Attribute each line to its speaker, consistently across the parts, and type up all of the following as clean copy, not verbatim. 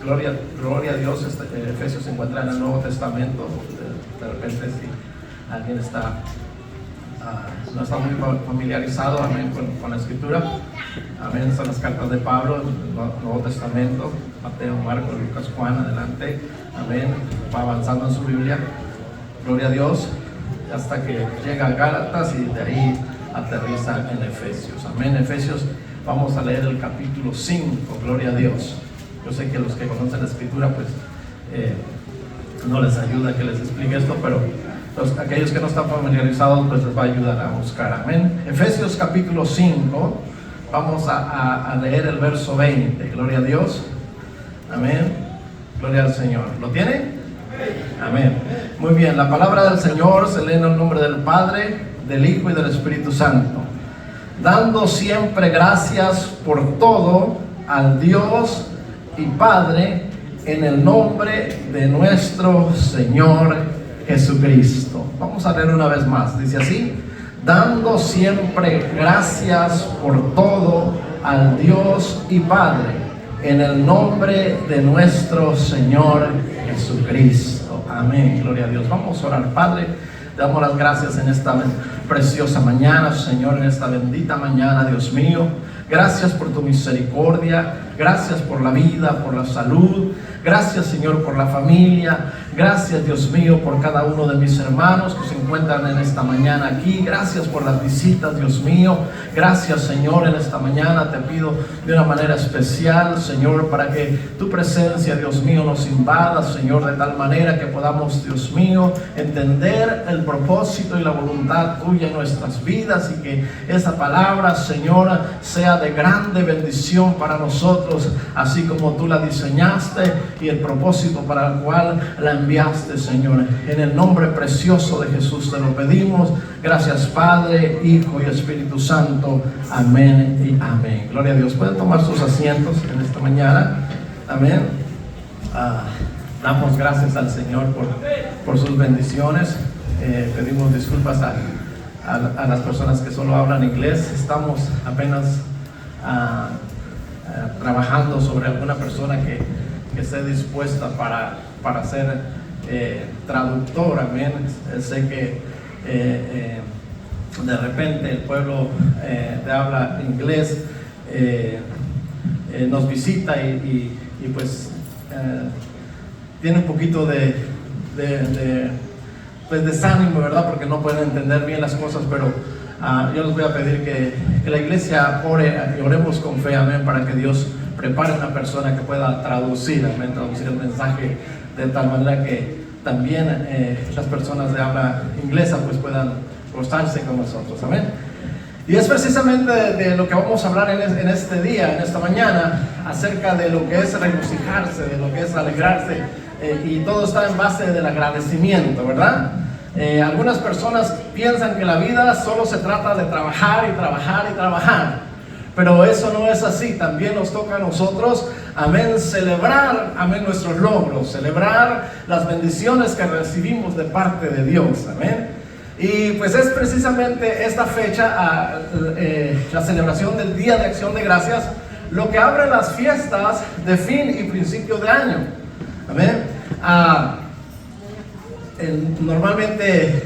Speaker 1: Gloria a Dios. Efesios se encuentra en el Nuevo Testamento. De repente, si alguien no está muy familiarizado, amén, con la Escritura, amén, son las cartas de Pablo, el Nuevo Testamento, Mateo, Marcos, Lucas, Juan, adelante, amén, va avanzando en su Biblia, gloria a Dios, hasta que llega a Gálatas y de ahí aterriza en Efesios, amén. Efesios, vamos a leer el capítulo 5, gloria a Dios. Yo sé que los que conocen la Escritura, pues, no les ayuda que les explique esto, pero aquellos que no están familiarizados, pues les va a ayudar a buscar, amén. Efesios capítulo 5, vamos a leer el verso 20, gloria a Dios, amén, gloria al Señor. ¿Lo tiene? Amén. Muy bien, la palabra del Señor se lee en el nombre del Padre, del Hijo y del Espíritu Santo, dando siempre gracias por todo al Dios y Padre, en el nombre de nuestro Señor Jesucristo. Vamos a leer una vez más, dice así: dando siempre gracias por todo al Dios y Padre, en el nombre de nuestro Señor Jesucristo. Amén, gloria a Dios. Vamos a orar. Padre, te damos las gracias en esta preciosa mañana, Señor, en esta bendita mañana, Dios mío. Gracias por tu misericordia, gracias por la vida, por la salud. Gracias, Señor, por la familia. Gracias, Dios mío, por cada uno de mis hermanos que se encuentran en esta mañana aquí. Gracias por las visitas, Dios mío. Gracias, Señor, en esta mañana te pido de una manera especial, Señor, para que tu presencia, Dios mío, nos invada, Señor, de tal manera que podamos, Dios mío, entender el propósito y la voluntad tuya en nuestras vidas, y que esa palabra, Señor, sea de grande bendición para nosotros, así como tú la diseñaste y el propósito para el cual la enviaste, Señor. En el nombre precioso de Jesús te lo pedimos. Gracias, Padre, Hijo y Espíritu Santo. Amén y amén. Gloria a Dios. Pueden tomar sus asientos en esta mañana. Amén. Damos gracias al Señor por sus bendiciones. Pedimos disculpas a las personas que solo hablan inglés. Estamos apenas trabajando sobre alguna persona que esté dispuesta para ser traductor, amén. Sé que de repente el pueblo de habla inglés nos visita y pues tiene un poquito de desánimo, ¿verdad? Porque no pueden entender bien las cosas, pero yo les voy a pedir que la iglesia ore y oremos con fe, amén, para que Dios prepare una persona que pueda traducir el mensaje de tal manera que también las personas de habla inglesa pues puedan gozarse con nosotros, amén. Y es precisamente de lo que vamos a hablar en este día, en esta mañana, acerca de lo que es regocijarse, de lo que es alegrarse, y todo está en base del agradecimiento, ¿verdad? Algunas personas piensan que la vida solo se trata de trabajar y trabajar y trabajar, pero eso no es así. También nos toca a nosotros, amén, celebrar, amén, nuestros logros, celebrar las bendiciones que recibimos de parte de Dios, amén. Y pues es precisamente esta fecha, la celebración del Día de Acción de Gracias, lo que abre las fiestas de fin y principio de año, amén. Normalmente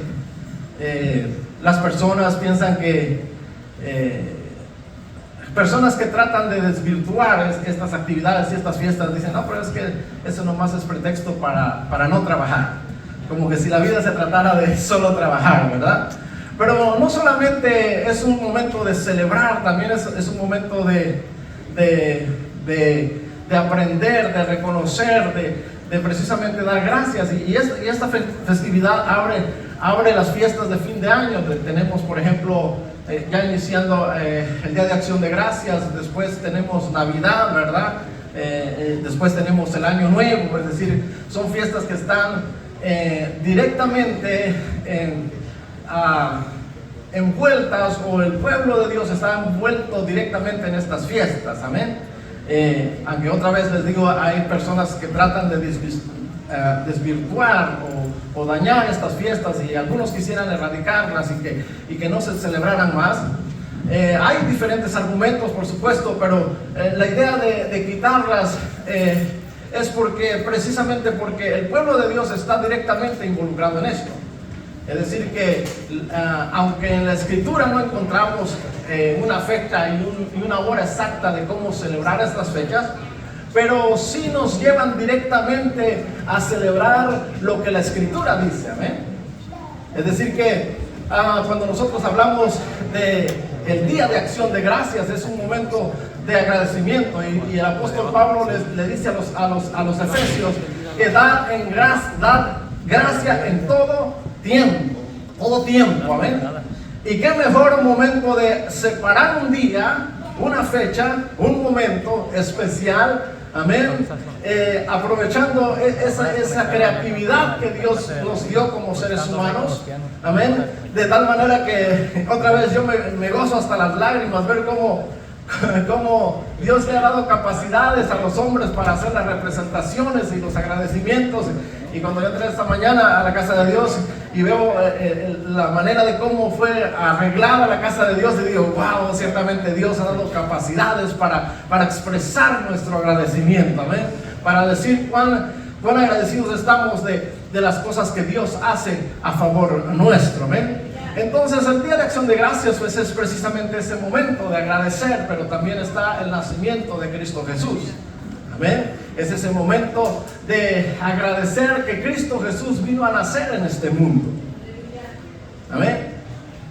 Speaker 1: las personas piensan que personas que tratan de desvirtuar estas actividades y estas fiestas dicen: no, pero es que eso nomás es pretexto para no trabajar, como que si la vida se tratara de solo trabajar, ¿verdad? Pero no solamente es un momento de celebrar, también es un momento de aprender, de reconocer, de precisamente dar gracias. Y esta festividad abre las fiestas de fin de año. Tenemos, por ejemplo, ya iniciando el Día de Acción de Gracias, después tenemos Navidad, ¿verdad? Después tenemos el Año Nuevo, es decir, son fiestas que están directamente envueltas, o el pueblo de Dios está envuelto directamente en estas fiestas, amén. Aunque otra vez les digo, hay personas que tratan de desvirtuar o dañar estas fiestas, y algunos quisieran erradicarlas y que no se celebraran más. Hay diferentes argumentos, por supuesto, pero la idea de quitarlas es porque precisamente porque el pueblo de Dios está directamente involucrado en esto. Es decir que aunque en la Escritura no encontramos una fecha y una hora exacta de cómo celebrar estas fechas, pero sí nos llevan directamente a celebrar lo que la Escritura dice, amén. Es decir que cuando nosotros hablamos del Día de Acción de Gracias, es un momento de agradecimiento, y el apóstol Pablo le dice a los efesios que da gracia en todo tiempo, amén. Y qué mejor momento de separar un día, una fecha, un momento especial, amén, aprovechando esa creatividad que Dios nos dio como seres humanos, amén, de tal manera que otra vez yo me gozo hasta las lágrimas ver cómo Dios le ha dado capacidades a los hombres para hacer las representaciones y los agradecimientos. Y cuando yo entré esta mañana a la casa de Dios y veo la manera de cómo fue arreglada la casa de Dios, y digo, wow, ciertamente Dios ha dado capacidades para expresar nuestro agradecimiento, amén, para decir cuán agradecidos estamos de las cosas que Dios hace a favor nuestro, amén. Entonces el Día de Acción de Gracias pues es precisamente ese momento de agradecer, pero también está el nacimiento de Cristo Jesús, amén. Es ese momento de agradecer que Cristo Jesús vino a nacer en este mundo, amén.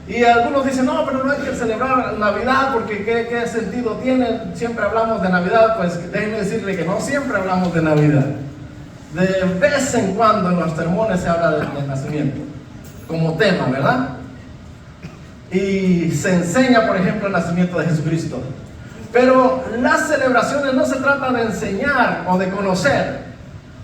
Speaker 1: Y algunos dicen, no, pero no hay que celebrar Navidad porque ¿qué sentido tiene? Siempre hablamos de Navidad. Pues déjenme decirle que no siempre hablamos de Navidad. De vez en cuando en los sermones se habla del nacimiento como tema, ¿verdad? Y se enseña, por ejemplo, el nacimiento de Jesucristo. Pero las celebraciones no se trata de enseñar o de conocer,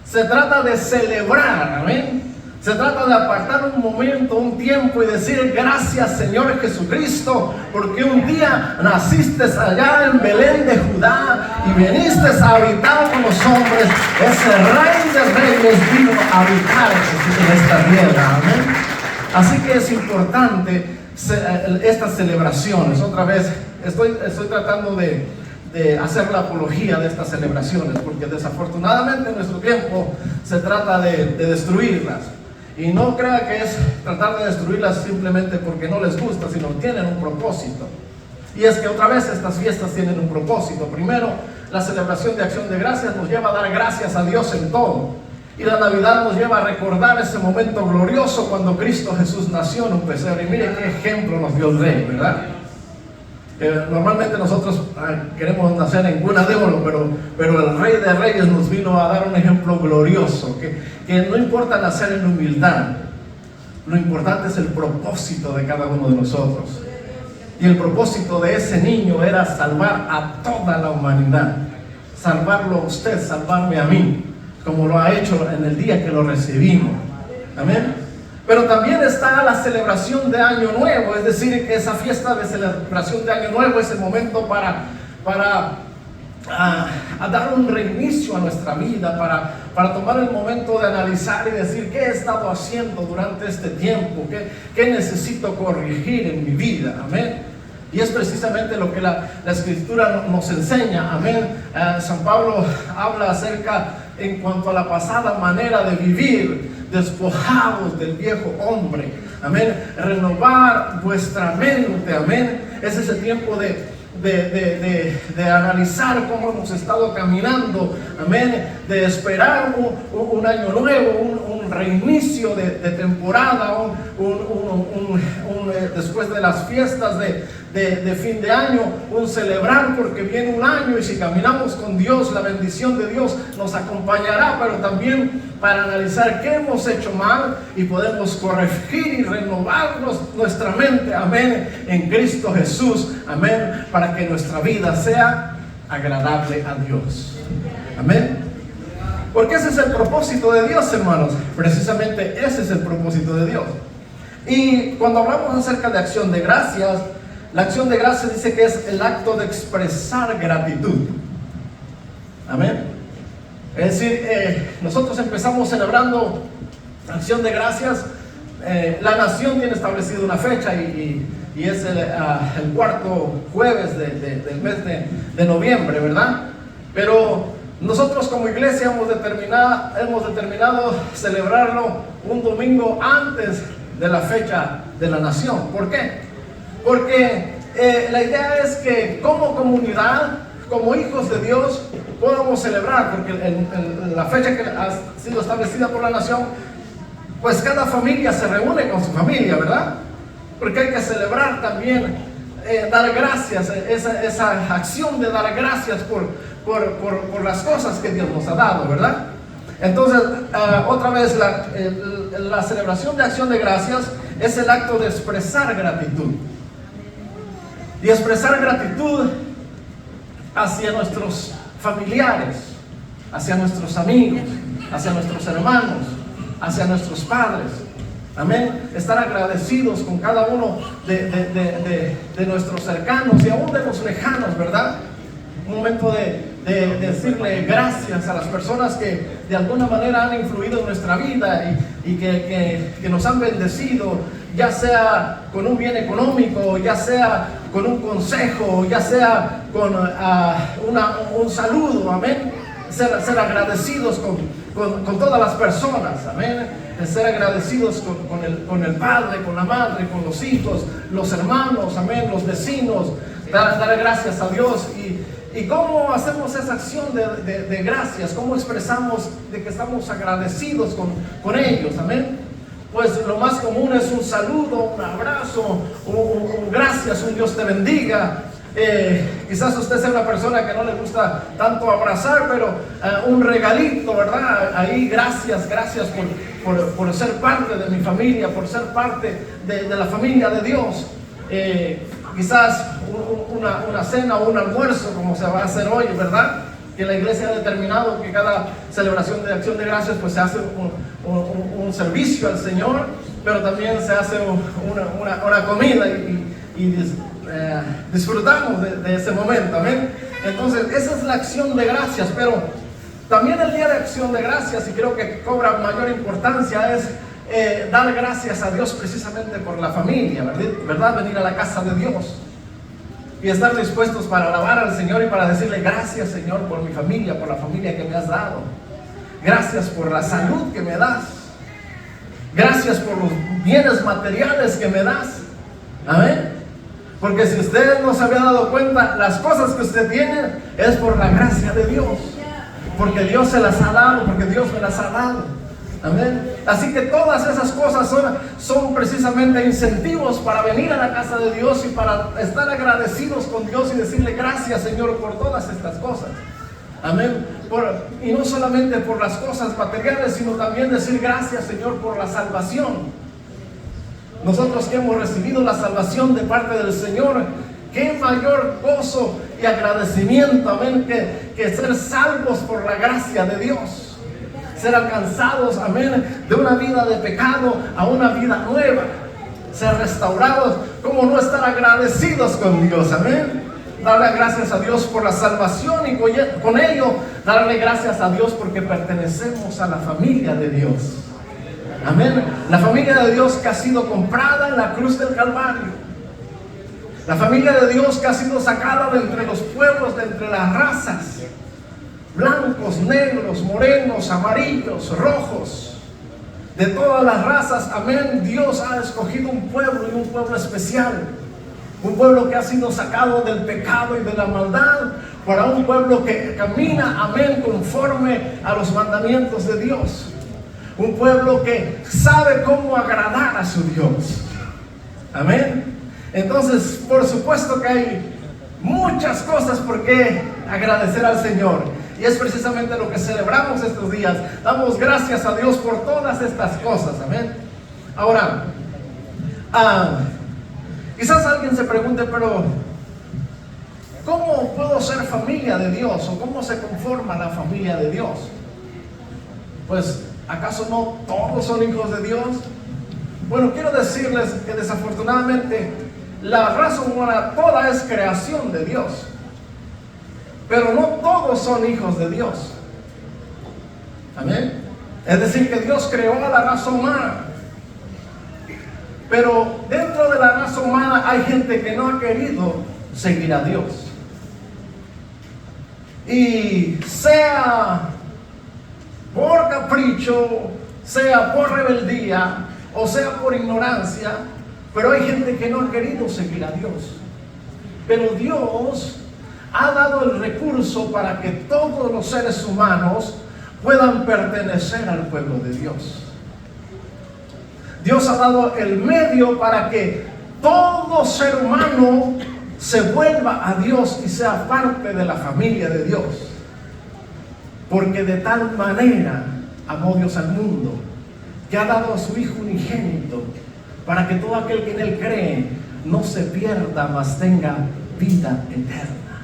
Speaker 1: se trata de celebrar, amén. Se trata de apartar un momento, un tiempo y decir gracias Señor Jesucristo, porque un día naciste allá en Belén de Judá y viniste a habitar con los hombres. Ese Rey de Reyes vino a habitar en esta tierra, amén. Así que es importante estas celebraciones. Otra vez estoy tratando de hacer la apología de estas celebraciones, porque desafortunadamente en nuestro tiempo se trata de destruirlas. Y no crea que es tratar de destruirlas simplemente porque no les gusta, sino tienen un propósito. Y es que otra vez estas fiestas tienen un propósito. Primero, la celebración de Acción de Gracias nos lleva a dar gracias a Dios en todo. Y la Navidad nos lleva a recordar ese momento glorioso cuando Cristo Jesús nació en un pesebre. Y miren qué ejemplo nos dio el Rey, ¿verdad? Normalmente nosotros queremos nacer en cuna de oro, pero el Rey de Reyes nos vino a dar un ejemplo glorioso, que no importa nacer en humildad, lo importante es el propósito de cada uno de nosotros. Y el propósito de ese niño era salvar a toda la humanidad, salvarlo a usted, salvarme a mí, como lo ha hecho en el día que lo recibimos, amén. Pero también está la celebración de Año Nuevo, es decir, que esa fiesta de celebración de Año Nuevo es el momento para dar un reinicio a nuestra vida, para tomar el momento de analizar y decir qué he estado haciendo durante este tiempo, qué necesito corregir en mi vida, amén. Y es precisamente lo que la Escritura nos enseña, amén. San Pablo habla acerca en cuanto a la pasada manera de vivir, despojados del viejo hombre, amén, renovar vuestra mente, amén. Es ese tiempo de analizar cómo hemos estado caminando, amén, de esperar un año nuevo, un reinicio de temporada, después de las fiestas de fin de año, un celebrar porque viene un año, y si caminamos con Dios, la bendición de Dios nos acompañará, pero también para analizar qué hemos hecho mal y podemos corregir y renovar nuestra mente, amén, en Cristo Jesús, amén, para que nuestra vida sea agradable a Dios, amén. Porque ese es el propósito de Dios, hermanos. Precisamente ese es el propósito de Dios. Y cuando hablamos acerca de acción de gracias, la acción de gracias dice que es el acto de expresar gratitud, amén. Es decir, nosotros empezamos celebrando acción de gracias. La nación tiene establecido una fecha y es el cuarto jueves del mes de noviembre, ¿verdad? Pero Nosotros como iglesia hemos determinado celebrarlo un domingo antes de la fecha de la nación. ¿Por qué? Porque la idea es que como comunidad, como hijos de Dios, podamos celebrar, porque la fecha que ha sido establecida por la nación, pues cada familia se reúne con su familia, ¿verdad? Porque hay que celebrar también, dar gracias, esa acción de dar gracias por las cosas que Dios nos ha dado, ¿verdad? Entonces, otra vez, la celebración de acción de gracias es el acto de expresar gratitud. Y expresar gratitud hacia nuestros familiares, hacia nuestros amigos, hacia nuestros hermanos, hacia nuestros padres. Amén. Estar agradecidos con cada uno de nuestros cercanos y aún de los lejanos, ¿verdad? Un momento de decirle gracias a las personas que de alguna manera han influido en nuestra vida y que nos han bendecido, ya sea con un bien económico, ya sea con un consejo, ya sea con un saludo, amén. Ser agradecidos con todas las personas, amén. Ser agradecidos con el padre, con la madre, con los hijos, los hermanos, amén, los vecinos. Dar gracias a Dios. ¿Y cómo hacemos esa acción de gracias? ¿Cómo expresamos de que estamos agradecidos con ellos? Amén. Pues lo más común es un saludo, un abrazo, un gracias, un Dios te bendiga. Quizás usted sea una persona que no le gusta tanto abrazar, pero un regalito, ¿verdad? Ahí gracias por ser parte de mi familia, por ser parte de la familia de Dios. Quizás una cena o un almuerzo, como se va a hacer hoy, ¿verdad? Que la iglesia ha determinado que cada celebración de acción de gracias pues se hace un servicio al Señor, pero también se hace una comida y disfrutamos de ese momento, amén. Entonces esa es la acción de gracias, pero también el día de acción de gracias, y creo que cobra mayor importancia, es dar gracias a Dios precisamente por la familia, ¿verdad? Venir a la casa de Dios y estar dispuestos para alabar al Señor y para decirle gracias, Señor, por mi familia, por la familia que me has dado. Gracias por la salud que me das. Gracias por los bienes materiales que me das. Amén. Porque si usted no se había dado cuenta, las cosas que usted tiene es por la gracia de Dios. Porque Dios se las ha dado, porque Dios me las ha dado. Amén. Así que todas esas cosas son precisamente incentivos para venir a la casa de Dios y para estar agradecidos con Dios y decirle gracias, Señor, por todas estas cosas. Amén. Y no solamente por las cosas materiales, sino también decir gracias, Señor, por la salvación. Nosotros que hemos recibido la salvación de parte del Señor, qué mayor gozo y agradecimiento, amén, que ser salvos por la gracia de Dios. Ser alcanzados, amén, de una vida de pecado a una vida nueva. Ser restaurados. ¿Cómo no estar agradecidos con Dios? Amén. Darle gracias a Dios por la salvación y con ello darle gracias a Dios porque pertenecemos a la familia de Dios. Amén. La familia de Dios que ha sido comprada en la cruz del Calvario. La familia de Dios que ha sido sacada de entre los pueblos, de entre las razas. Blancos, negros, morenos, amarillos, rojos, de todas las razas, amén. Dios ha escogido un pueblo y un pueblo especial, un pueblo que ha sido sacado del pecado y de la maldad, para un pueblo que camina, amén, conforme a los mandamientos de Dios, un pueblo que sabe cómo agradar a su Dios, amén. Entonces, por supuesto que hay muchas cosas por qué agradecer al Señor. Y es precisamente lo que celebramos estos días. Damos gracias a Dios por todas estas cosas. Amén. Ahora, quizás alguien se pregunte, pero ¿cómo puedo ser familia de Dios? ¿O cómo se conforma la familia de Dios? Pues, ¿acaso no todos son hijos de Dios? Bueno, quiero decirles que desafortunadamente la raza humana toda es creación de Dios. Pero no todos son hijos de Dios. Amén. Es decir, que Dios creó a la raza humana. Pero dentro de la raza humana hay gente que no ha querido seguir a Dios. y sea por capricho, sea por rebeldía o sea por ignorancia, pero hay gente que no ha querido seguir a Dios. Pero Dios ha dado el recurso para que todos los seres humanos puedan pertenecer al pueblo de Dios. Dios ha dado el medio para que todo ser humano se vuelva a Dios y sea parte de la familia de Dios. Porque de tal manera amó Dios al mundo, que ha dado a su Hijo unigénito, para que todo aquel que en Él cree no se pierda, mas tenga vida eterna.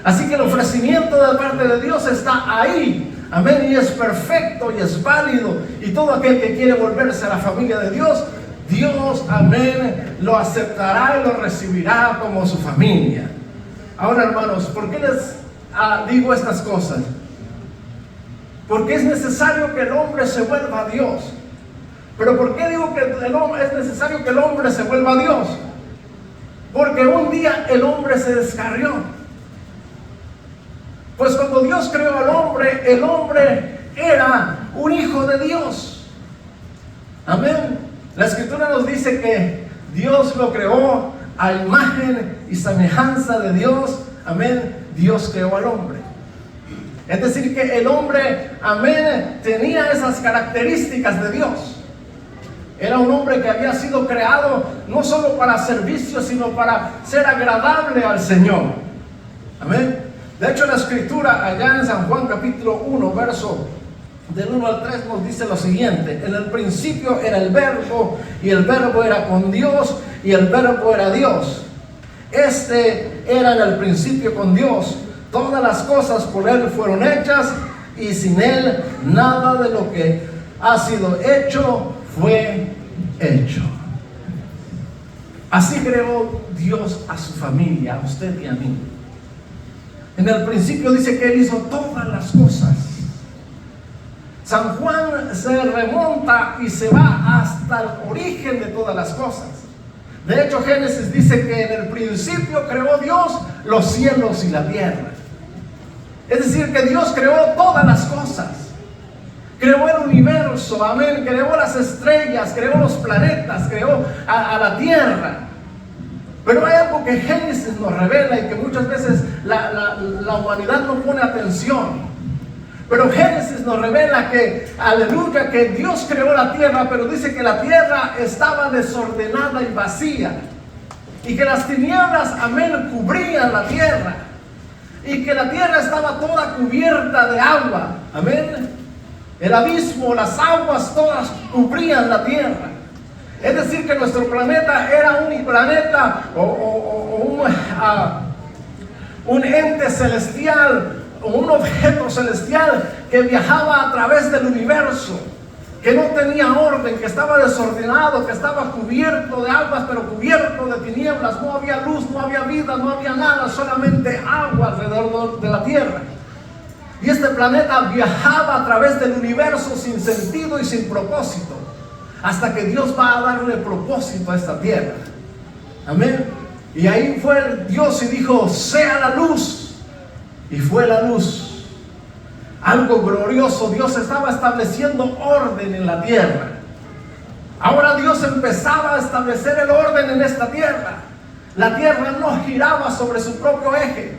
Speaker 1: Así que el ofrecimiento de parte de Dios está ahí. Amén, y es perfecto y es válido, y todo aquel que quiere volverse a la familia de Dios, Dios, amén, lo aceptará y lo recibirá como su familia. Ahora, hermanos, ¿por qué les digo estas cosas? Porque es necesario que el hombre se vuelva a Dios. Pero ¿por qué digo que es necesario que el hombre se vuelva a Dios? Porque un día el hombre se descarrió. Pues cuando Dios creó al hombre, el hombre era un hijo de Dios. Amén. La Escritura nos dice que Dios lo creó a imagen y semejanza de Dios. Amén. Dios creó al hombre. Es decir, que el hombre, amén, tenía esas características de Dios. Era un hombre que había sido creado no solo para servicio, sino para ser agradable al Señor. Amén. De hecho, la Escritura allá en San Juan capítulo 1, verso del 1 al 3 nos dice lo siguiente: en el principio era el Verbo, y el Verbo era con Dios, y el Verbo era Dios. Este era en el principio con Dios. Todas las cosas por Él fueron hechas, y sin Él nada de lo que ha sido hecho fue hecho. Así creó Dios a su familia, a usted y a mí. En el principio dice que Él hizo todas las cosas. San Juan se remonta y se va hasta el origen de todas las cosas. De hecho, Génesis dice que en el principio creó Dios los cielos y la tierra. Es decir, que Dios creó todas las cosas. Creó el universo, amén. Creó las estrellas, creó los planetas, creó a la tierra. Pero hay algo que Génesis nos revela y que muchas veces la humanidad no pone atención. Pero Génesis nos revela que, aleluya, que Dios creó la tierra, pero dice que la tierra estaba desordenada y vacía. Y que las tinieblas, amén, cubrían la tierra. Y que la tierra estaba toda cubierta de agua, amén. El abismo, las aguas, todas cubrían la tierra. Es decir, que nuestro planeta era un planeta un ente celestial, o un objeto celestial que viajaba a través del universo, que no tenía orden, que estaba desordenado, que estaba cubierto de aguas, pero cubierto de tinieblas. No había luz, no había vida, no había nada, solamente agua alrededor de la tierra. Y este planeta viajaba a través del universo sin sentido y sin propósito, hasta que Dios va a darle propósito a esta tierra. Amén. Y ahí fue Dios y dijo: sea la luz. Y fue la luz. Algo glorioso. Dios estaba estableciendo orden en la tierra. Ahora Dios empezaba a establecer el orden en esta tierra. La tierra no giraba sobre su propio eje.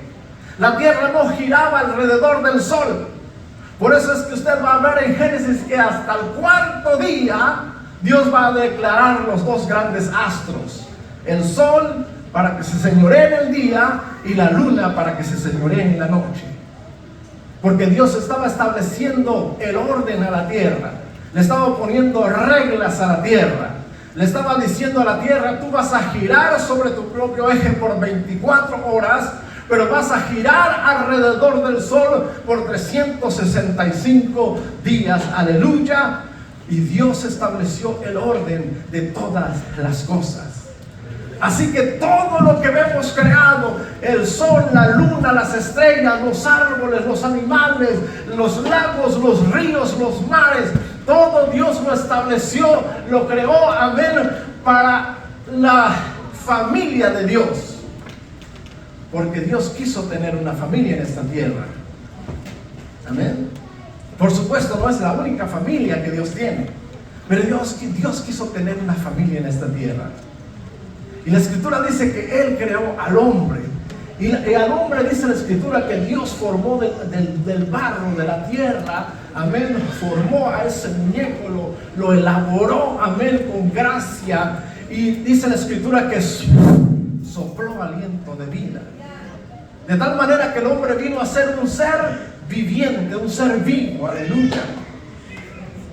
Speaker 1: La tierra no giraba alrededor del sol. Por eso es que usted va a ver en Génesis que hasta el cuarto día Dios va a declarar los dos grandes astros: el sol para que se señoree en el día y la luna para que se señoree en la noche. Porque Dios estaba estableciendo el orden a la tierra. Le estaba poniendo reglas a la tierra. Le estaba diciendo a la tierra: tú vas a girar sobre tu propio eje por 24 horas, pero vas a girar alrededor del sol por 365 días. Aleluya. Y Dios estableció el orden de todas las cosas. Así que todo lo que vemos creado, el sol, la luna, las estrellas, los árboles, los animales, los lagos, los ríos, los mares, todo Dios lo estableció, lo creó, amén, para la familia de Dios. porque Dios quiso tener una familia en esta tierra. Amén. Por supuesto, no es la única familia que Dios tiene, pero Dios quiso tener una familia en esta tierra. Y la Escritura dice que Él creó al hombre. Y al hombre dice la Escritura que Dios formó del barro, de la tierra, amén, formó a ese muñeco, lo elaboró, amén, con gracia. Y dice la Escritura que sopló aliento de vida. De tal manera que el hombre vino a ser un ser viviente, un ser vivo, aleluya.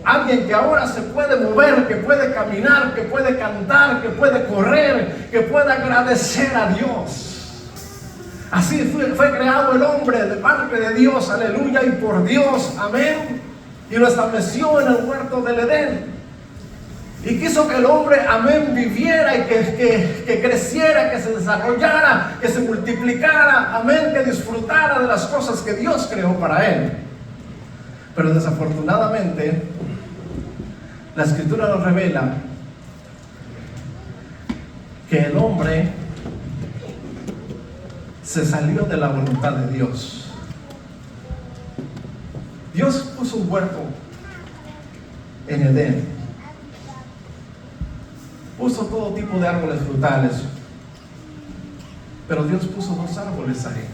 Speaker 1: Alguien que ahora se puede mover, que puede caminar, que puede cantar, que puede correr, que puede agradecer a Dios. Así fue creado el hombre de parte de Dios, aleluya, y por Dios, amén. Y lo estableció en el huerto del Edén. Y quiso que el hombre, amén, viviera y que creciera, que se desarrollara, que se multiplicara, amén, que disfrutara de las cosas que Dios creó para él. Pero desafortunadamente, la Escritura nos revela que el hombre se salió de la voluntad de Dios. Dios puso un huerto en Edén. Puso todo tipo de árboles frutales, pero Dios puso dos árboles ahí.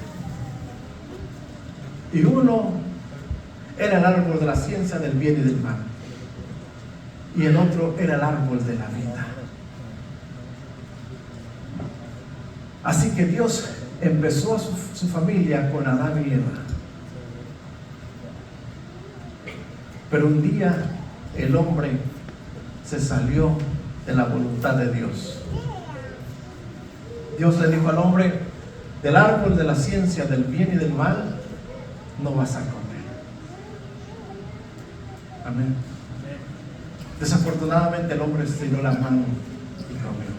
Speaker 1: Y uno era el árbol de la ciencia del bien y del mal, y el otro era el árbol de la vida. Así que Dios empezó a su familia con Adán y Eva. Pero un día el hombre se salió de la voluntad de Dios. Dios le dijo al hombre: del árbol de la ciencia del bien y del mal no vas a comer. Amén. Desafortunadamente el hombre estiró la mano y comió.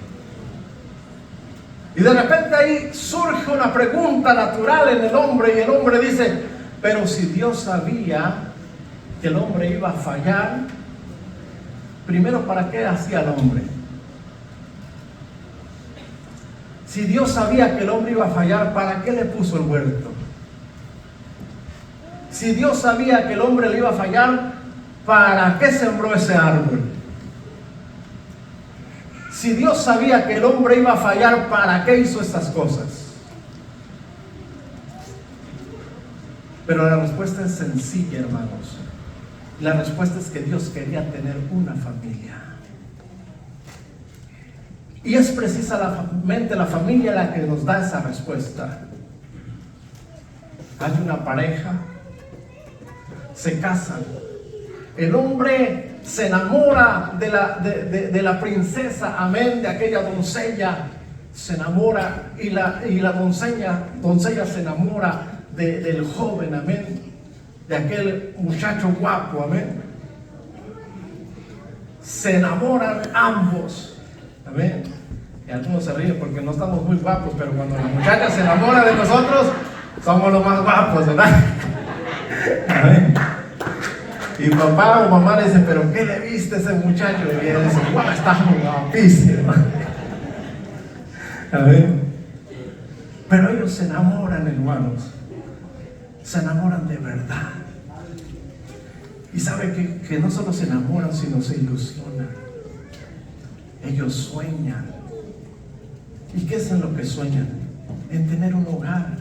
Speaker 1: Y de repente ahí surge una pregunta natural en el hombre, y el hombre dice: pero si Dios sabía que el hombre iba a fallar, primero, ¿para qué hacía el hombre? Si Dios sabía que el hombre iba a fallar, ¿para qué le puso el huerto? Si Dios sabía que el hombre le iba a fallar, ¿para qué sembró ese árbol? Si Dios sabía que el hombre iba a fallar, ¿para qué hizo estas cosas? Pero la respuesta es sencilla, hermanos. La respuesta es que Dios quería tener una familia. Y es precisamente la familia la que nos da esa respuesta. Hay una pareja, se casan, el hombre se enamora de la princesa, amén, de aquella doncella, se enamora, y la doncella se enamora del joven, amén, de aquel muchacho guapo, amén. Se enamoran ambos, amén. Y algunos se ríen porque no estamos muy guapos, pero cuando la muchacha se enamora de nosotros, somos los más guapos, ¿verdad? Amén. Y papá o mamá le dice: pero ¿qué le viste a ese muchacho? Y él dice: ¡guau, está guapísimo! Amén. Pero ellos se enamoran, hermanos. Se enamoran de verdad. Y sabe que no solo se enamoran, sino se ilusionan. Ellos sueñan. ¿Y qué es en lo que sueñan? En tener un hogar,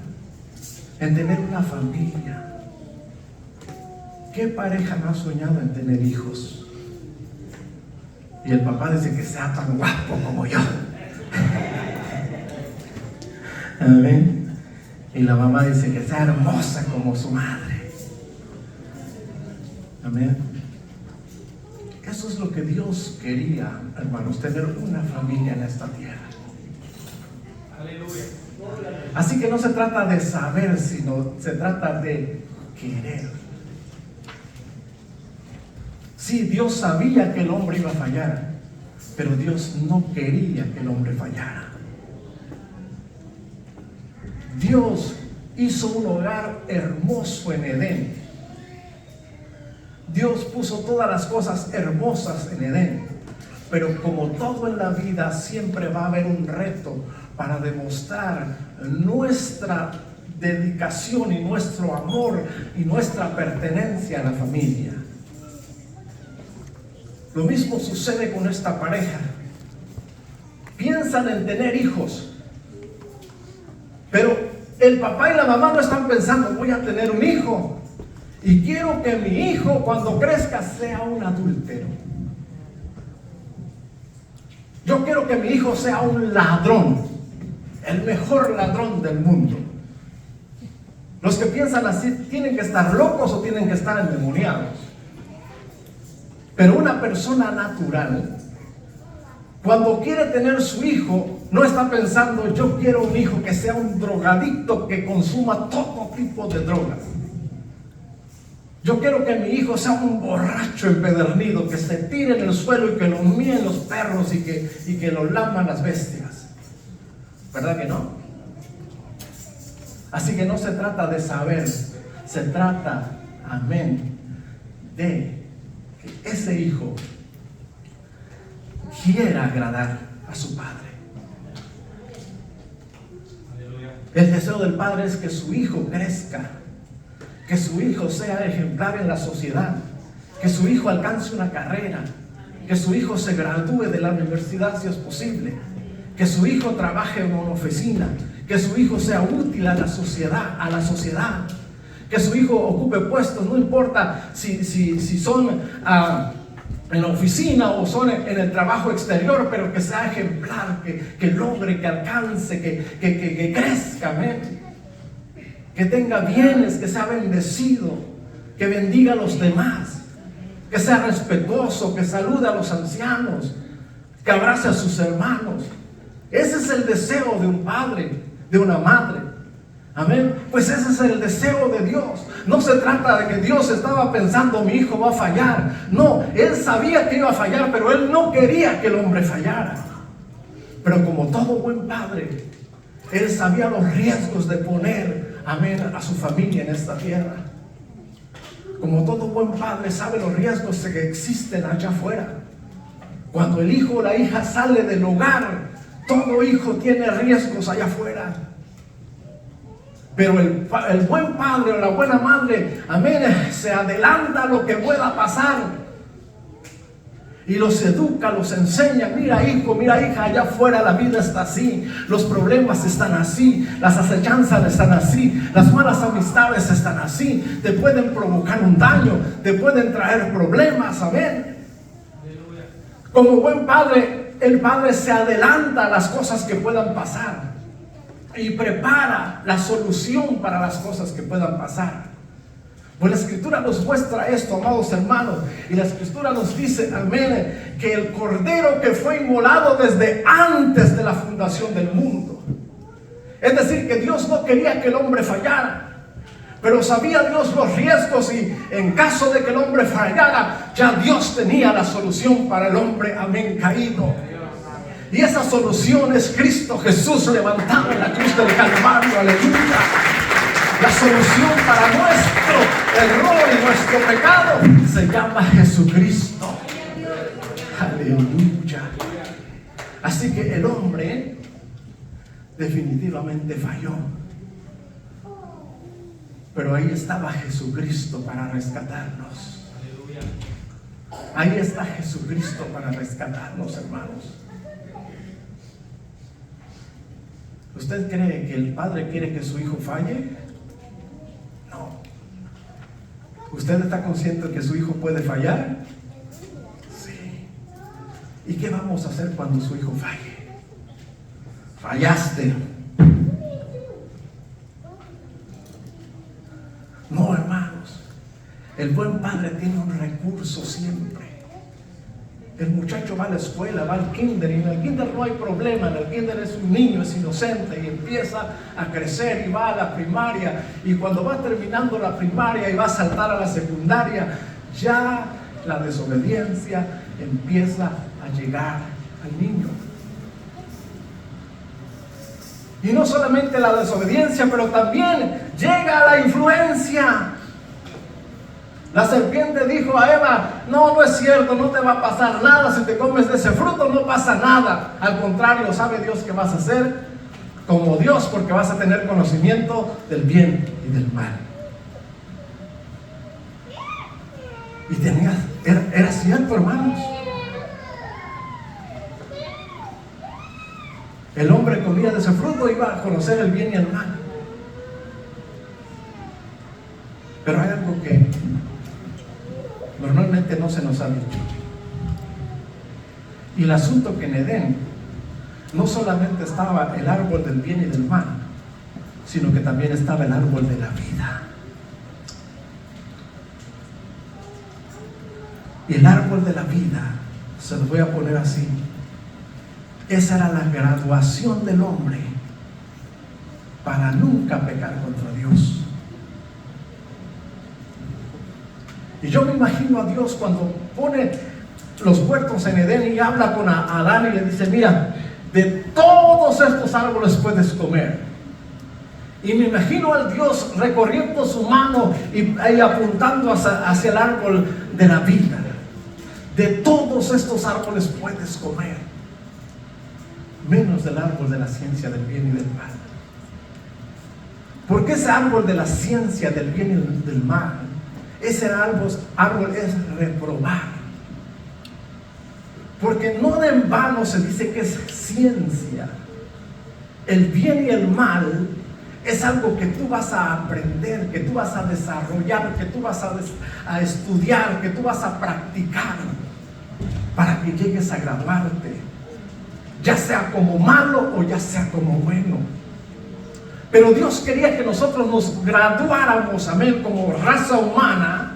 Speaker 1: en tener una familia. ¿Qué pareja no ha soñado en tener hijos? Y el papá dice: que sea tan guapo como yo. Amén. Y la mamá dice: que sea hermosa como su madre. Amén. Eso es lo que Dios quería, hermanos, tener una familia en esta tierra. Aleluya. Así que no se trata de saber, sino se trata de querer. Sí, Dios sabía que el hombre iba a fallar, pero Dios no quería que el hombre fallara. Dios hizo un hogar hermoso en Edén. Dios puso todas las cosas hermosas en Edén. Pero como todo en la vida, siempre va a haber un reto, para demostrar nuestra dedicación y nuestro amor y nuestra pertenencia a la familia. Lo mismo sucede con esta pareja. Piensan en tener hijos, pero el papá y la mamá no están pensando, voy a tener un hijo y quiero que mi hijo cuando crezca sea un adúltero. Yo quiero que mi hijo sea un ladrón, el mejor ladrón del mundo. Los que piensan así tienen que estar locos o tienen que estar endemoniados. Pero una persona natural, cuando quiere tener su hijo, no está pensando, yo quiero un hijo que sea un drogadicto que consuma todo tipo de drogas. Yo quiero que mi hijo sea un borracho empedernido, que se tire en el suelo y que lo míen los perros y que lo laman las bestias. ¿Verdad que no? Así que no se trata de saber, se trata, amén, de que ese hijo quiera agradar a su padre. El deseo del padre es que su hijo crezca, que su hijo sea ejemplar en la sociedad, que su hijo alcance una carrera, que su hijo se gradúe de la universidad si es posible, que su hijo trabaje en una oficina, que su hijo sea útil a la sociedad, que su hijo ocupe puestos, no importa si son en la oficina o son en el trabajo exterior, pero que sea ejemplar, que logre, que alcance, que crezca, ¿ven? Que tenga bienes, que sea bendecido, que bendiga a los demás, que sea respetuoso, que salude a los ancianos, que abrace a sus hermanos. Ese es el deseo de un padre, de una madre. Amén. Pues ese es el deseo de Dios. No se trata de que Dios estaba pensando, mi hijo va a fallar. No, Él sabía que iba a fallar, pero Él no quería que el hombre fallara. Pero como todo buen padre, Él sabía los riesgos de poner, amén, a su familia en esta tierra. Como todo buen padre sabe los riesgos que existen allá afuera. Cuando el hijo o la hija sale del hogar, todo hijo tiene riesgos allá afuera. Pero el buen padre o la buena madre, amén, se adelanta a lo que pueda pasar y los educa, los enseña. Mira hijo, mira hija, allá afuera la vida está así, los problemas están así, las acechanzas están así, las malas amistades están así, te pueden provocar un daño, te pueden traer problemas, amén. Como buen padre, el padre se adelanta a las cosas que puedan pasar y prepara la solución para las cosas que puedan pasar. Pues la Escritura nos muestra esto, amados hermanos, y la Escritura nos dice, amén, que el Cordero que fue inmolado desde antes de la fundación del mundo. Es decir, que Dios no quería que el hombre fallara, pero sabía Dios los riesgos y en caso de que el hombre fallara, ya Dios tenía la solución para el hombre, amén, caído. Y esa solución es Cristo Jesús levantado en la cruz del Calvario, aleluya. La solución para nuestro error y nuestro pecado se llama Jesucristo, aleluya. Así que el hombre definitivamente falló, pero ahí estaba Jesucristo para rescatarnos. Ahí está Jesucristo para rescatarnos, hermanos. ¿Usted cree que el padre quiere que su hijo falle? No. ¿Usted está consciente de que su hijo puede fallar? Sí. ¿Y qué vamos a hacer cuando su hijo falle? Fallaste. No, hermanos. El buen padre tiene un recurso siempre. El muchacho va a la escuela, va al kinder, y en el kinder no hay problema. En el kinder es un niño, es inocente y empieza a crecer y va a la primaria. Y cuando va terminando la primaria y va a saltar a la secundaria, ya la desobediencia empieza a llegar al niño. Y no solamente la desobediencia, pero también llega la influencia. La serpiente dijo a Eva, no es cierto, no te va a pasar nada, si te comes de ese fruto no pasa nada. Al contrario, ¿sabe Dios qué vas a hacer? como Dios, porque vas a tener conocimiento del bien y del mal. Y era cierto, hermanos. El hombre comía de ese fruto, iba a conocer el bien y el mal. Pero hay algo que normalmente no se nos ha dicho. Y el asunto que en Edén no solamente estaba el árbol del bien y del mal, sino que también estaba el árbol de la vida. Y el árbol de la vida, se lo voy a poner así, esa era la graduación del hombre para nunca pecar contra Dios. Y yo me imagino a Dios cuando pone los huertos en Edén y habla con Adán y le dice: mira, de todos estos árboles puedes comer. Y me imagino al Dios recorriendo su mano y apuntando hacia el árbol de la vida. De todos estos árboles puedes comer, menos del árbol de la ciencia del bien y del mal. Porque ese árbol de la ciencia del bien y del mal, ese árbol es reprobar. Porque no en vano se dice que es ciencia. El bien y el mal es algo que tú vas a aprender, que tú vas a desarrollar, que tú vas a estudiar, que tú vas a practicar para que llegues a graduarte, ya sea como malo o ya sea como bueno. Pero Dios quería que nosotros nos graduáramos, amén, como raza humana,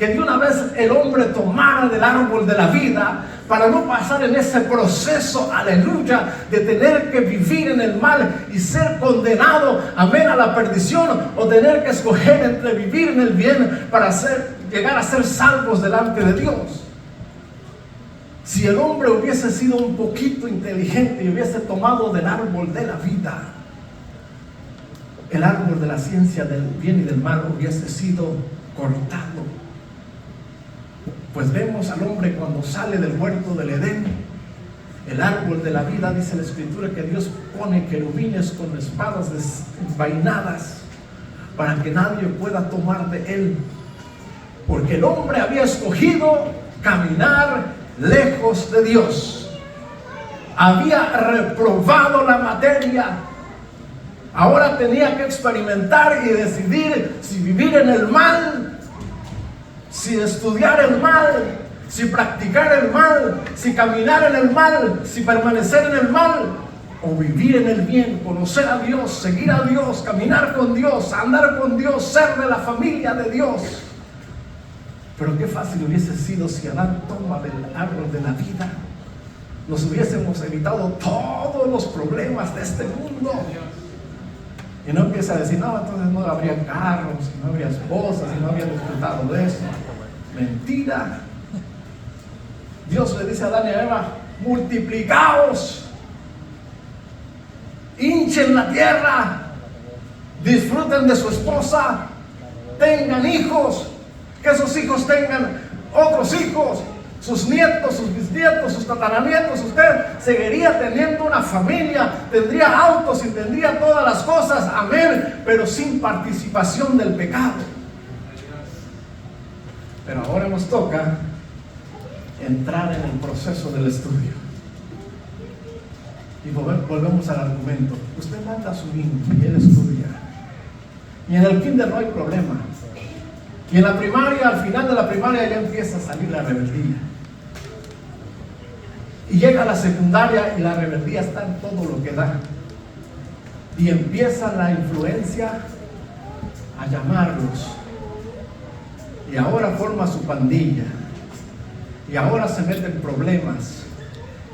Speaker 1: que de una vez el hombre tomara del árbol de la vida, para no pasar en ese proceso, aleluya, de tener que vivir en el mal y ser condenado, amén, a la perdición, o tener que escoger entre vivir en el bien para llegar a ser salvos delante de Dios. Si el hombre hubiese sido un poquito inteligente y hubiese tomado del árbol de la vida, el árbol de la ciencia del bien y del mal hubiese sido cortado. Pues vemos al hombre cuando sale del huerto del Edén, el árbol de la vida, dice la Escritura que Dios pone querubines con espadas desenvainadas para que nadie pueda tomar de él, porque el hombre había escogido caminar lejos de Dios, había reprobado la materia. Ahora tenía que experimentar y decidir si vivir en el mal, si estudiar el mal, si practicar el mal, si caminar en el mal, si permanecer en el mal, o vivir en el bien, conocer a Dios, seguir a Dios, caminar con Dios, andar con Dios, ser de la familia de Dios. Pero qué fácil hubiese sido si Adán toma del árbol de la vida. Nos hubiésemos evitado todos los problemas de este mundo. Y no empieza a decir: no, entonces no habría carros, no habría esposas, y no habría disfrutado de eso. Mentira. Dios le dice a Adán y a Eva: multiplicaos, hinchen la tierra, disfruten de su esposa, tengan hijos, que esos hijos tengan otros hijos, sus nietos, sus bisnietos, sus tataranietos. Usted seguiría teniendo una familia, tendría autos y tendría todas las cosas, amén, pero sin participación del pecado. Pero ahora nos toca entrar en el proceso del estudio. Y volvemos al argumento. Usted manda a su niño y él estudia. Y en el kinder no hay problema. Y en la primaria, al final de la primaria, ya empieza a salir la rebeldía. Y llega a la secundaria y la rebeldía está en todo lo que da. Y empieza la influencia a llamarlos. Y ahora forma su pandilla. Y ahora se mete en problemas.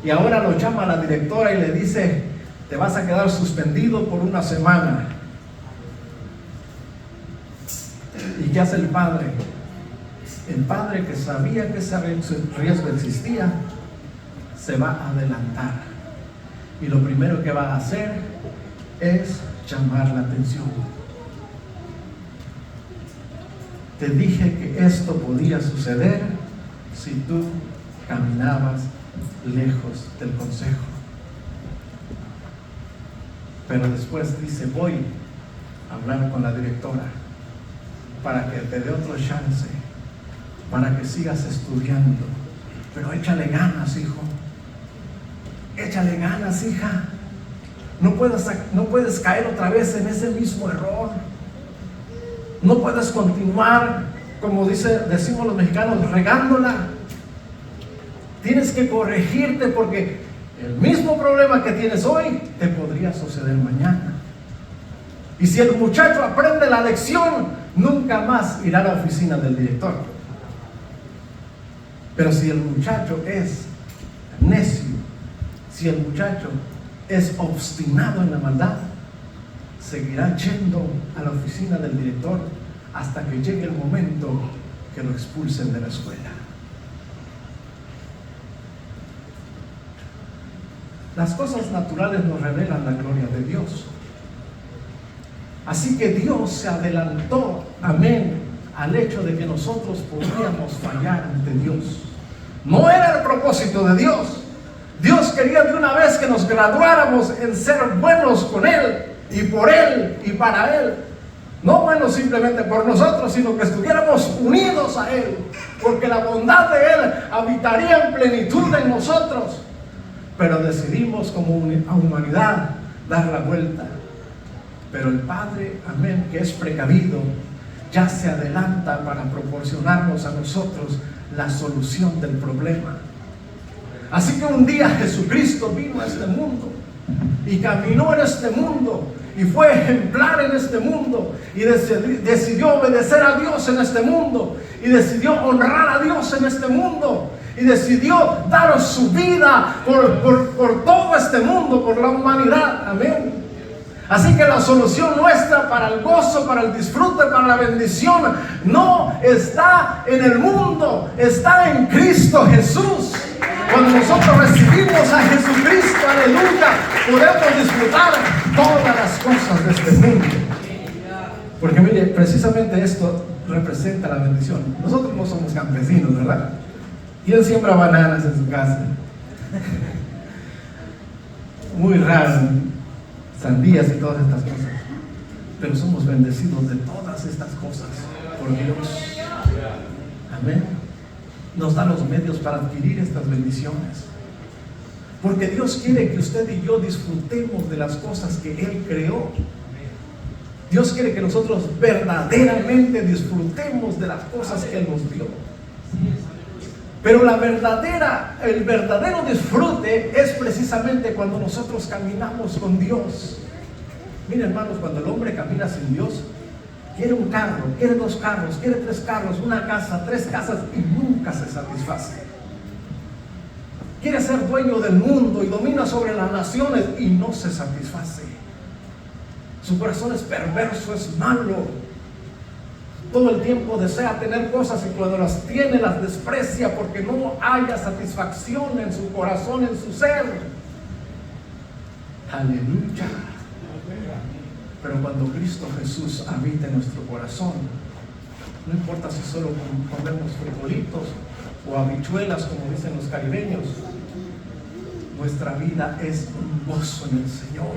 Speaker 1: Y ahora lo llama a la directora y le dice: te vas a quedar suspendido por una semana. ¿Y qué hace el padre? El padre, que sabía que ese riesgo existía, se va a adelantar. Y lo primero que va a hacer es llamar la atención. Te dije que esto podía suceder si tú caminabas lejos del consejo. Pero después dice, voy a hablar con la directora para que te dé otro chance, para que sigas estudiando. Pero échale ganas, hijo. Échale ganas, hija. No puedes caer otra vez en ese mismo error. No puedes continuar, como decimos los mexicanos, regándola. Tienes que corregirte, porque el mismo problema que tienes hoy te podría suceder mañana. Y si el muchacho aprende la lección, nunca más irá a la oficina del director. Pero si el muchacho es necio, si el muchacho es obstinado en la maldad, seguirá yendo a la oficina del director hasta que llegue el momento que lo expulsen de la escuela. Las cosas naturales nos revelan la gloria de Dios. Así que Dios se adelantó, amén, al hecho de que nosotros podríamos fallar ante Dios. No era el propósito de Dios. Dios quería de una vez que nos graduáramos en ser buenos con Él, y por Él, y para Él. No buenos simplemente por nosotros, sino que estuviéramos unidos a Él, porque la bondad de Él habitaría en plenitud en nosotros. Pero decidimos como humanidad dar la vuelta. Pero el Padre, amén, que es precavido, ya se adelanta para proporcionarnos a nosotros la solución del problema. Así que un día Jesucristo vino a este mundo y caminó en este mundo y fue ejemplar en este mundo y decidió obedecer a Dios en este mundo y decidió honrar a Dios en este mundo y decidió dar su vida por todo este mundo, por la humanidad. Amén. Así que la solución nuestra para el gozo, para el disfrute, para la bendición, no está en el mundo, está en Cristo Jesús. Cuando nosotros recibimos a Jesucristo, aleluya, podemos disfrutar todas las cosas de este mundo. Porque mire, precisamente esto representa la bendición. Nosotros no somos campesinos, ¿verdad? ¿Quién siembra bananas en su casa? Muy raro. Sandías y todas estas cosas. Pero somos bendecidos de todas estas cosas por Dios. Amén. Nos da los medios para adquirir estas bendiciones. Porque Dios quiere que usted y yo disfrutemos de las cosas que Él creó. Dios quiere que nosotros verdaderamente disfrutemos de las cosas que Él nos dio. Pero el verdadero disfrute es precisamente cuando nosotros caminamos con Dios. Miren, hermanos, cuando el hombre camina sin Dios, quiere un carro, quiere 2 carros, quiere 3 carros, una casa, 3 casas, y nunca se satisface. Quiere ser dueño del mundo y domina sobre las naciones y no se satisface. Su corazón es perverso, es malo. Todo el tiempo desea tener cosas y cuando las tiene las desprecia porque no haya satisfacción en su corazón, en su ser. Aleluya. Pero cuando Cristo Jesús habita en nuestro corazón, no importa si solo comemos frijolitos o habichuelas, como dicen los caribeños, nuestra vida es un gozo en el Señor.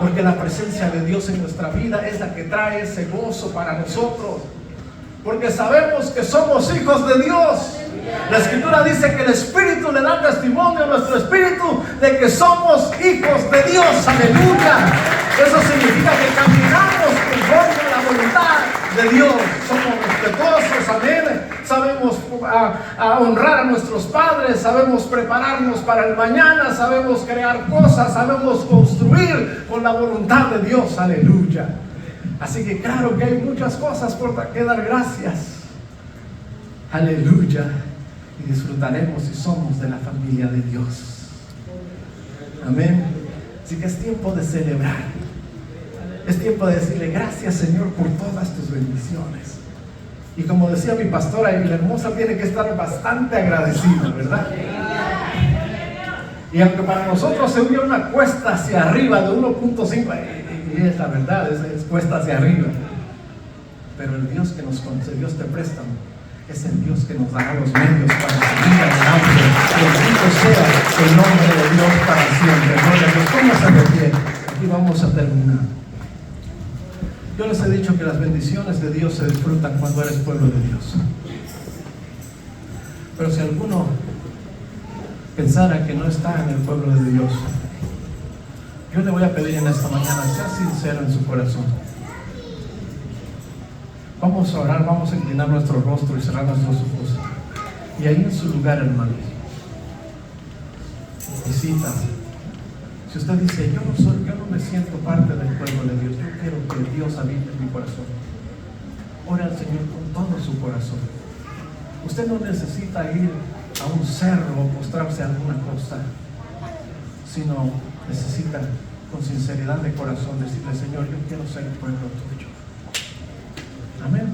Speaker 1: Porque la presencia de Dios en nuestra vida es la que trae ese gozo para nosotros. Porque sabemos que somos hijos de Dios. La Escritura dice que el Espíritu le da testimonio a nuestro espíritu de que somos hijos de Dios. Aleluya. Eso significa que caminamos conforme a la voluntad de Dios. Somos respetuosos, amén. Sabemos honrar a nuestros padres, sabemos prepararnos para el mañana, sabemos crear cosas, sabemos construir con la voluntad de Dios. Aleluya. Así que claro que hay muchas cosas por que dar gracias. Aleluya. Y disfrutaremos si somos de la familia de Dios. Amén. Así que es tiempo de celebrar. Es tiempo de decirle gracias, Señor, por todas tus bendiciones. Y como decía mi pastora, y la hermosa tiene que estar bastante agradecida, ¿verdad? Y aunque para nosotros se oye una cuesta hacia arriba de 1.5, y es la verdad, es cuesta hacia arriba. Pero el Dios que nos concedió este préstamo es el Dios que nos dará los medios para seguir adelante. Bendito sea el nombre de Dios para siempre. Gloria a Dios. ¿Cómo se refiere? y vamos a terminar. Yo les he dicho que las bendiciones de Dios se disfrutan cuando eres pueblo de Dios. Pero si alguno pensara que no está en el pueblo de Dios, yo le voy a pedir en esta mañana, sea sincero en su corazón. Vamos a orar, vamos a inclinar nuestro rostro y cerrar nuestros ojos. Y ahí en su lugar, hermano, visita. Si usted dice, yo no me siento parte del pueblo de Dios, yo quiero que Dios habite en mi corazón, ore al Señor con todo su corazón. Usted no necesita ir a un cerro o postrarse a alguna cosa, sino necesita con sinceridad de corazón decirle, Señor, yo quiero ser el pueblo tuyo. Amén.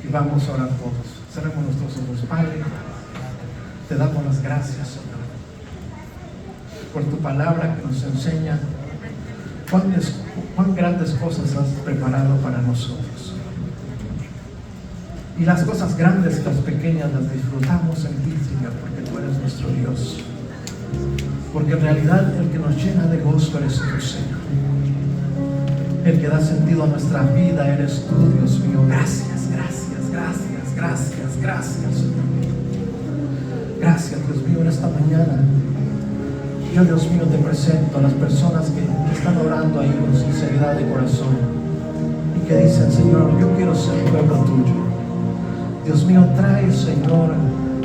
Speaker 1: Y vamos a orar todos. Cerremos nuestros ojos. Padre, te damos las gracias, Señor, por tu palabra que nos enseña cuán grandes cosas has preparado para nosotros. Y las cosas grandes y las pequeñas las disfrutamos en ti, Señor, porque tú eres nuestro Dios. Porque en realidad el que nos llena de gozo eres tú, Señor. El que da sentido a nuestra vida eres tú, Dios mío. Gracias, gracias, gracias, gracias, gracias, Señor. Gracias, Dios mío, en esta mañana. Yo, Dios mío, te presento a las personas que están orando ahí con sinceridad de corazón y que dicen, Señor, yo quiero ser pueblo tuyo. Dios mío, trae, Señor,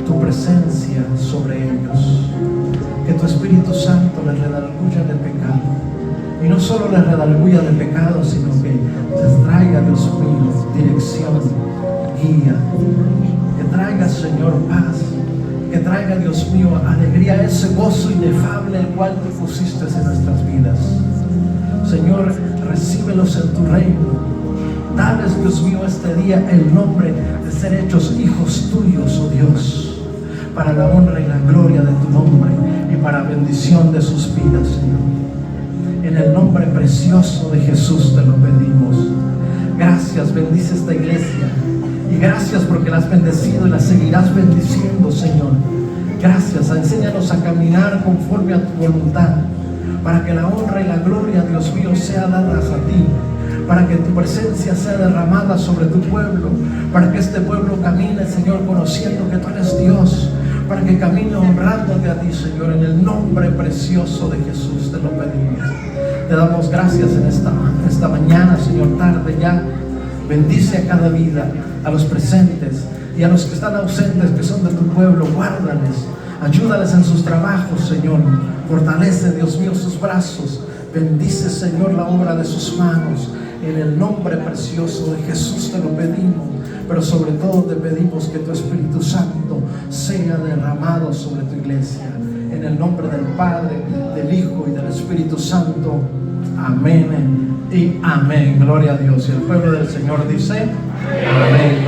Speaker 1: tu presencia sobre ellos. Que tu Espíritu Santo les redarguya del pecado. Y no solo les redarguya del pecado, sino que les traiga, Dios mío, dirección, guía. Que traiga, Señor, paz. Que traiga, Dios mío, alegría, ese gozo inefable el cual tú pusiste en nuestras vidas. Señor, recíbelos en tu reino. Dales, Dios mío, este día el nombre de ser hechos hijos tuyos, oh Dios, para la honra y la gloria de tu nombre y para bendición de sus vidas, Señor. En el nombre precioso de Jesús te lo pedimos. Gracias, bendice esta iglesia. Y gracias porque la has bendecido y la seguirás bendiciendo, Señor. Gracias, enséñanos a caminar conforme a tu voluntad, para que la honra y la gloria, Dios mío, sea dadas a ti, para que tu presencia sea derramada sobre tu pueblo, para que este pueblo camine, Señor, conociendo que tú eres Dios, para que camine honrándote a ti, Señor, en el nombre precioso de Jesús te lo pedimos. Te damos gracias en esta mañana, Señor, tarde ya. Bendice a cada vida, a los presentes y a los que están ausentes, que son de tu pueblo. Guárdales, ayúdales en sus trabajos, Señor. Fortalece, Dios mío, sus brazos. Bendice, Señor, la obra de sus manos. En el nombre precioso de Jesús te lo pedimos. Pero sobre todo te pedimos que tu Espíritu Santo sea derramado sobre tu iglesia. En el nombre del Padre, del Hijo y del Espíritu Santo. Amén y amén. Gloria a Dios. Y el pueblo del Señor dice, amén.